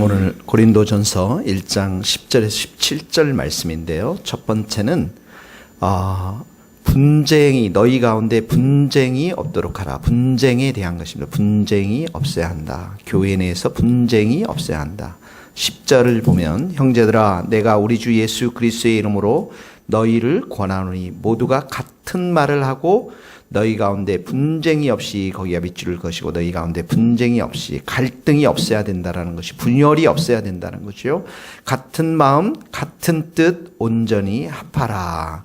오늘 고린도전서 1장 10절에서 17절 말씀인데요. 첫 번째는 분쟁이 너희 가운데 분쟁이 없도록 하라. 분쟁에 대한 것입니다. 분쟁이 없어야 한다. 교회 내에서 분쟁이 없어야 한다. 10절을 보면 형제들아 내가 우리 주 예수 그리스도의 이름으로 너희를 권하노니 모두가 같은 말을 하고 너희 가운데 분쟁이 없이 거기가 밑줄을 것이고 너희 가운데 분쟁이 없이 갈등이 없어야 된다라는 것이 분열이 없어야 된다는 거죠. 같은 마음 같은 뜻 온전히 합하라.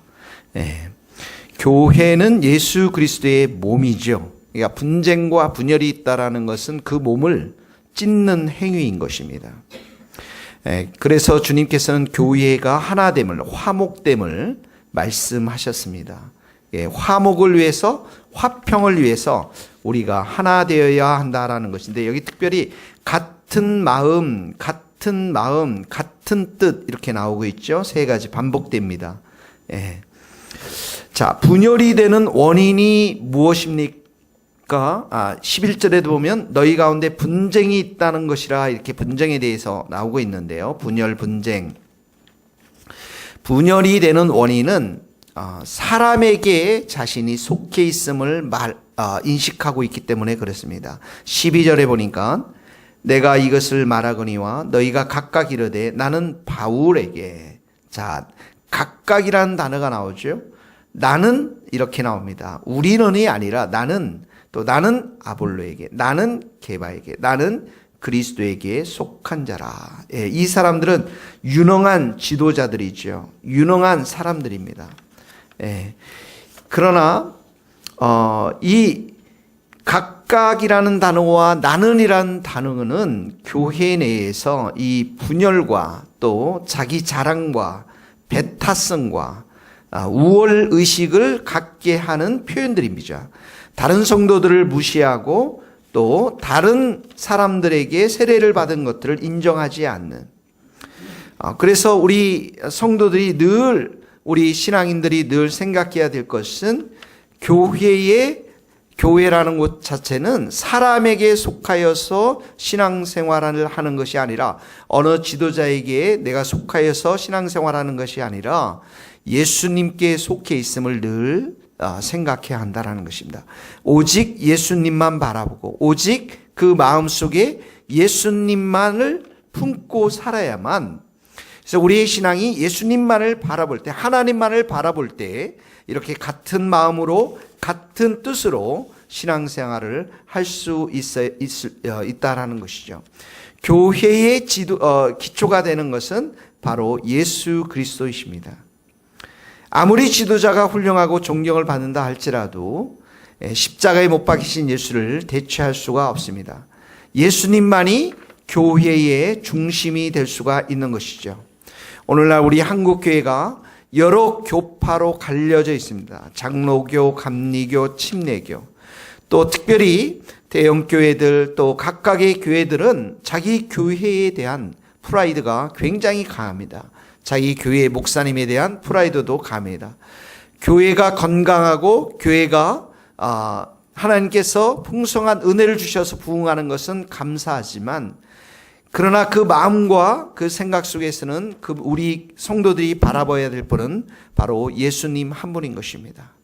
교회는 예수 그리스도의 몸이죠. 그러니까 분쟁과 분열이 있다라는 것은 그 몸을 찢는 행위인 것입니다. 그래서 주님께서는 교회가 하나됨을 화목됨을 말씀하셨습니다. 화목을 위해서 화평을 위해서 우리가 하나 되어야 한다라는 것인데 여기 특별히 같은 마음 같은 뜻 이렇게 나오고 있죠. 세 가지 반복됩니다. 자, 분열이 되는 원인이 무엇입니까? 11절에도 보면 너희 가운데 분쟁이 있다는 것이라 이렇게 분쟁에 대해서 나오고 있는데요. 분열 분쟁 분열이 되는 원인은 사람에게 자신이 속해 있음을 인식하고 있기 때문에 그렇습니다. 12절에 보니까 내가 이것을 말하거니와 너희가 각각 이르되 나는 바울에게 자 각각이라는 단어가 나오죠. 나는 이렇게 나옵니다. 우리는이 아니라 나는 아볼로에게 나는 게바에게 나는 그리스도에게 속한 자라. 이 사람들은 유능한 지도자들이죠. 유능한 사람들입니다. 그러나 이 각각이라는 단어와 나는이라는 단어는 교회 내에서 이 분열과 또 자기 자랑과 배타성과 우월 의식을 갖게 하는 표현들입니다. 다른 성도들을 무시하고 또 다른 사람들에게 세례를 받은 것들을 인정하지 않는 그래서 우리 성도들이 늘 우리 신앙인들이 늘 생각해야 될 것은 교회라는 곳 자체는 사람에게 속하여서 신앙생활을 하는 것이 아니라 어느 지도자에게 내가 속하여서 신앙생활하는 것이 아니라 예수님께 속해 있음을 늘 생각해야 한다는 것입니다. 오직 예수님만 바라보고 오직 그 마음속에 예수님만을 품고 살아야만 그래서 우리의 신앙이 예수님만을 바라볼 때 하나님만을 바라볼 때 이렇게 같은 마음으로 같은 뜻으로 신앙생활을 할 수 있다라는 것이죠. 교회의 기초가 되는 것은 바로 예수 그리스도이십니다. 아무리 지도자가 훌륭하고 존경을 받는다 할지라도 십자가에 못 박히신 예수를 대체할 수가 없습니다. 예수님만이 교회의 중심이 될 수가 있는 것이죠. 오늘날 우리 한국교회가 여러 교파로 갈려져 있습니다. 장로교, 감리교, 침례교. 또 특별히 대형교회들 또 각각의 교회들은 자기 교회에 대한 프라이드가 굉장히 강합니다. 자기 교회 목사님에 대한 프라이드도 강합니다. 교회가 건강하고 교회가 하나님께서 풍성한 은혜를 주셔서 부흥하는 것은 감사하지만 그러나 그 마음과 그 생각 속에서는 우리 성도들이 바라봐야 될 분은 바로 예수님 한 분인 것입니다.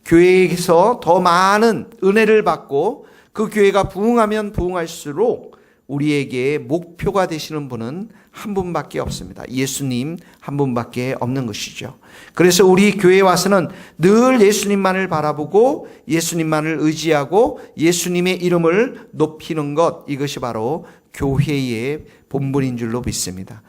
교회에서 더 많은 은혜를 받고 그 교회가 부흥하면 부흥할수록 우리에게 목표가 되시는 분은 한 분밖에 없습니다. 예수님 한 분밖에 없는 것이죠. 그래서 우리 교회에 와서는 늘 예수님만을 바라보고 예수님만을 의지하고 예수님의 이름을 높이는 것 이것이 바로 교회의 본분인 줄로 믿습니다.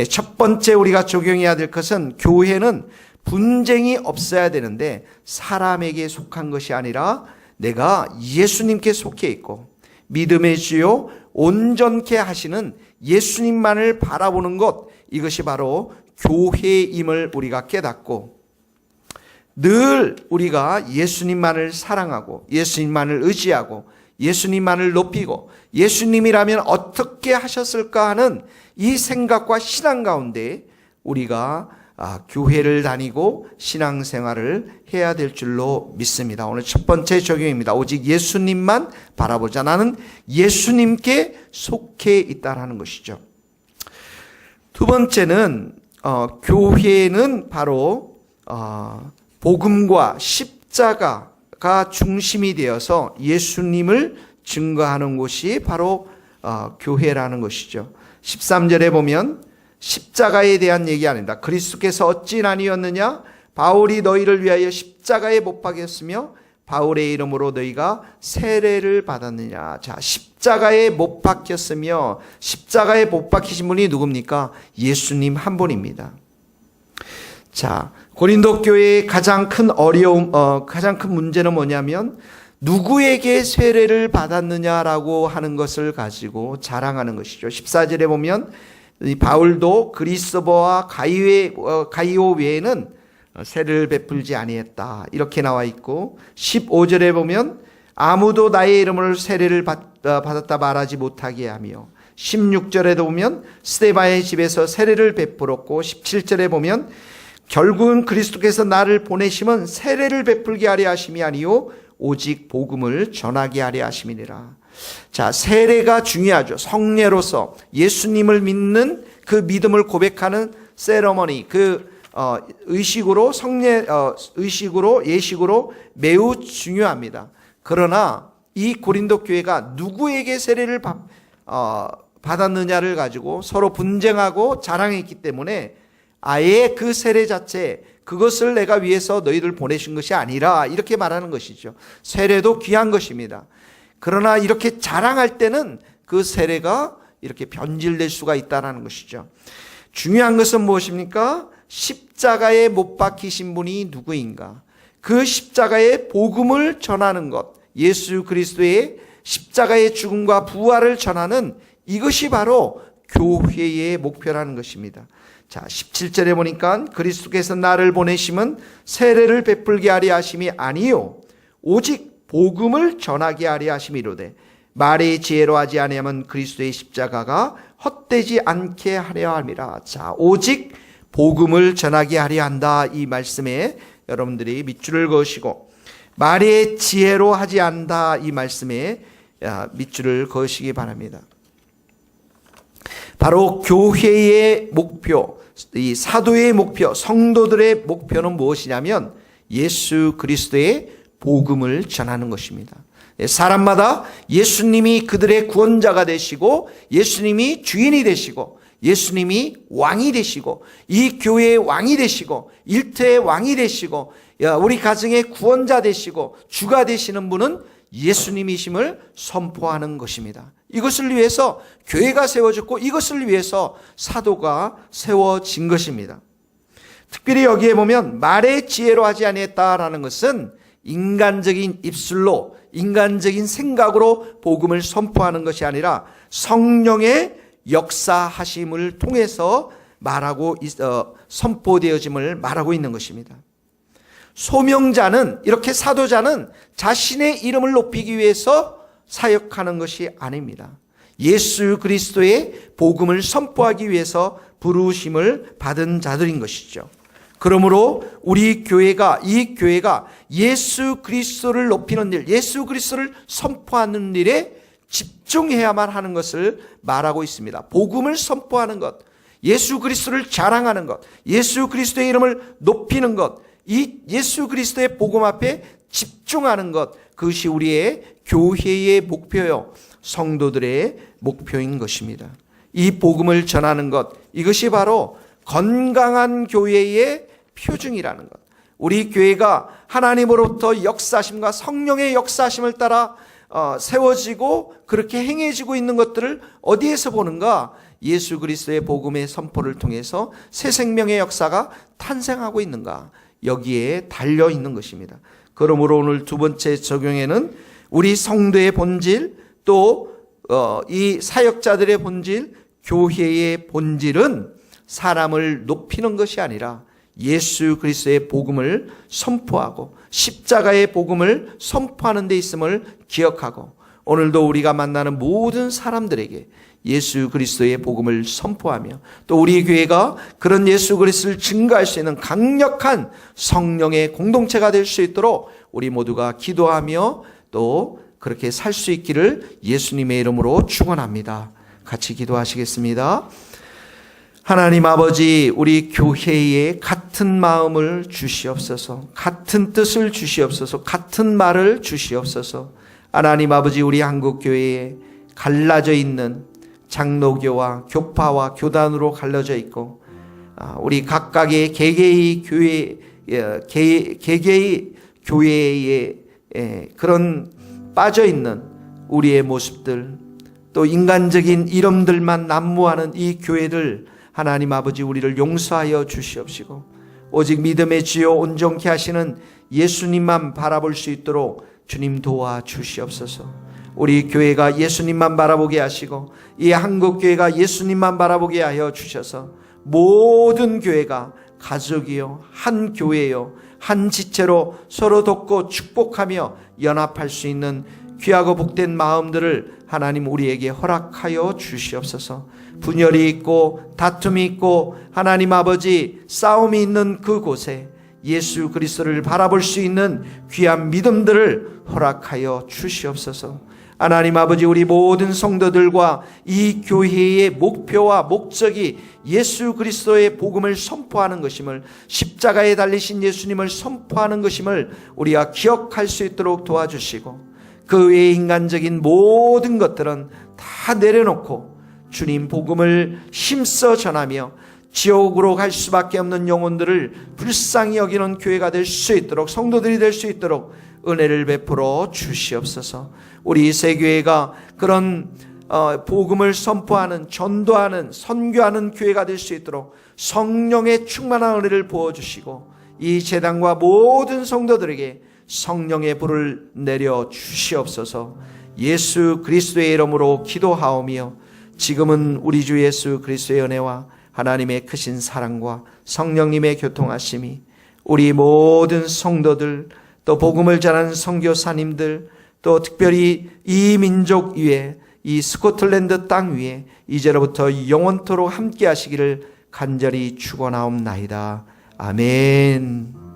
첫 번째 우리가 적용해야 될 것은 교회는 분쟁이 없어야 되는데 사람에게 속한 것이 아니라 내가 예수님께 속해 있고 믿음의 주요 온전케 하시는 예수님만을 바라보는 것 이것이 바로 교회임을 우리가 깨닫고 늘 우리가 예수님만을 사랑하고 예수님만을 의지하고 예수님만을 높이고 예수님이라면 어떻게 하셨을까 하는 이 생각과 신앙 가운데 우리가 교회를 다니고 신앙생활을 해야 될 줄로 믿습니다. 오늘 첫 번째 적용입니다. 오직 예수님만 바라보자. 나는 예수님께 속해 있다라는 것이죠. 두 번째는 교회는 바로 복음과 십자가가 중심이 되어서 예수님을 증거하는 곳이 바로 교회라는 것이죠. 13절에 보면 십자가에 대한 얘기 아닙니다. 그리스도께서 어찌 나뉘었느냐? 바울이 너희를 위하여 십자가에 못 박혔으며 바울의 이름으로 너희가 세례를 받았느냐. 자, 십자가에 못 박혔으며, 십자가에 못 박히신 분이 누굽니까? 예수님 한 분입니다. 자, 고린도 교회의 가장 큰 어려움, 가장 큰 문제는 뭐냐면 누구에게 세례를 받았느냐라고 하는 것을 가지고 자랑하는 것이죠. 14절에 보면 이 바울도 그리스도와 가이오 외에는 세례를 베풀지 아니했다, 이렇게 나와 있고, 15절에 보면 아무도 나의 이름으로 세례를 받았다 말하지 못하게 하며, 16절에도 보면 스데반의 집에서 세례를 베풀었고, 17절에 보면 결국은 그리스도께서 나를 보내심은 세례를 베풀게 하려 하심이 아니요 오직 복음을 전하게 하려 하심이니라. 자, 세례가 중요하죠. 성례로서 예수님을 믿는 그 믿음을 고백하는 세러머니, 의식으로 예식으로 매우 중요합니다. 그러나 이 고린도 교회가 누구에게 세례를 받았느냐를 가지고 서로 분쟁하고 자랑했기 때문에 아예 그 세례 자체, 그것을 내가 위해서 너희들 보내신 것이 아니라 이렇게 말하는 것이죠. 세례도 귀한 것입니다. 그러나 이렇게 자랑할 때는 그 세례가 이렇게 변질될 수가 있다는 것이죠. 중요한 것은 무엇입니까? 십자가에 못 박히신 분이 누구인가? 그 십자가의 복음을 전하는 것, 예수 그리스도의 십자가의 죽음과 부활을 전하는 이것이 바로 교회의 목표라는 것입니다. 자, 17절에 보니까 그리스도께서 나를 보내심은 세례를 베풀게 하려 하심이 아니요 오직 복음을 전하게 하려 하심이로되 말의 지혜로 하지 아니하면 그리스도의 십자가가 헛되지 않게 하려 함이라. 자, 오직 복음을 전하게 하려 한다, 이 말씀에 여러분들이 밑줄을 그으시고, 말의 지혜로 하지 않다, 이 말씀에 밑줄을 그으시기 바랍니다. 바로 교회의 목표, 이 사도의 목표, 성도들의 목표는 무엇이냐면 예수 그리스도의 복음을 전하는 것입니다. 사람마다 예수님이 그들의 구원자가 되시고, 예수님이 주인이 되시고, 예수님이 왕이 되시고, 이 교회의 왕이 되시고, 일터의 왕이 되시고, 우리 가정의 구원자 되시고, 주가 되시는 분은 예수님이심을 선포하는 것입니다. 이것을 위해서 교회가 세워졌고, 이것을 위해서 사도가 세워진 것입니다. 특별히 여기에 보면 말의 지혜로 하지 아니했다라는 것은 인간적인 입술로, 인간적인 생각으로 복음을 선포하는 것이 아니라 성령의 역사하심을 통해서 말하고 선포되어짐을 말하고 있는 것입니다. 소명자는, 이렇게 사도자는 자신의 이름을 높이기 위해서 사역하는 것이 아닙니다. 예수 그리스도의 복음을 선포하기 위해서 부르심을 받은 자들인 것이죠. 그러므로 우리 교회가, 이 교회가 예수 그리스도를 높이는 일, 예수 그리스도를 선포하는 일에 집중해야만 하는 것을 말하고 있습니다. 복음을 선포하는 것, 예수 그리스도를 자랑하는 것, 예수 그리스도의 이름을 높이는 것, 이 예수 그리스도의 복음 앞에 집중하는 것, 그것이 우리의 교회의 목표요, 성도들의 목표인 것입니다. 이 복음을 전하는 것, 이것이 바로 건강한 교회의 표징이라는 것. 우리 교회가 하나님으로부터 역사심과 성령의 역사심을 따라 세워지고 그렇게 행해지고 있는 것들을 어디에서 보는가? 예수 그리스도의 복음의 선포를 통해서 새 생명의 역사가 탄생하고 있는가? 여기에 달려 있는 것입니다. 그러므로 오늘 두 번째 적용에는 우리 성도의 본질, 또 이 사역자들의 본질, 교회의 본질은 사람을 높이는 것이 아니라 예수 그리스도의 복음을 선포하고 십자가의 복음을 선포하는 데 있음을 기억하고, 오늘도 우리가 만나는 모든 사람들에게 예수 그리스도의 복음을 선포하며, 또 우리 교회가 그런 예수 그리스도를 증거할 수 있는 강력한 성령의 공동체가 될 수 있도록 우리 모두가 기도하며 또 그렇게 살 수 있기를 예수님의 이름으로 축원합니다. 같이 기도하시겠습니다. 하나님 아버지, 우리 교회에 같은 마음을 주시옵소서, 같은 뜻을 주시옵소서, 같은 말을 주시옵소서. 하나님 아버지, 우리 한국교회에 갈라져 있는 장로교와 교파와 교단으로 갈라져 있고, 우리 각각의 개개의 교회에 그런 빠져 있는 우리의 모습들, 또 인간적인 이름들만 난무하는 이 교회를 하나님 아버지, 우리를 용서하여 주시옵시고, 오직 믿음의 주요 온전케 하시는 예수님만 바라볼 수 있도록 주님 도와 주시옵소서. 우리 교회가 예수님만 바라보게 하시고, 이 한국교회가 예수님만 바라보게 하여 주셔서 모든 교회가 가족이요, 한 교회요, 한 지체로 서로 돕고 축복하며 연합할 수 있는 귀하고 복된 마음들을 하나님 우리에게 허락하여 주시옵소서. 분열이 있고 다툼이 있고 하나님 아버지 싸움이 있는 그곳에 예수 그리스도를 바라볼 수 있는 귀한 믿음들을 허락하여 주시옵소서. 하나님 아버지, 우리 모든 성도들과 이 교회의 목표와 목적이 예수 그리스도의 복음을 선포하는 것임을, 십자가에 달리신 예수님을 선포하는 것임을 우리가 기억할 수 있도록 도와주시고, 그 외의 인간적인 모든 것들은 다 내려놓고 주님 복음을 힘써 전하며 지옥으로 갈 수밖에 없는 영혼들을 불쌍히 여기는 교회가 될 수 있도록, 성도들이 될 수 있도록 은혜를 베풀어 주시옵소서. 우리 새교회가 그런 복음을 선포하는, 전도하는, 선교하는 교회가 될 수 있도록 성령의 충만한 은혜를 부어주시고, 이 제단과 모든 성도들에게 성령의 불을 내려 주시옵소서. 예수 그리스도의 이름으로 기도하오며, 지금은 우리 주 예수 그리스도의 은혜와 하나님의 크신 사랑과 성령님의 교통하심이 우리 모든 성도들, 또 복음을 전하는 선교사님들, 또 특별히 이 민족 위에, 이 스코틀랜드 땅 위에 이제로부터 영원토록 함께 하시기를 간절히 축원하옵나이다. 아멘.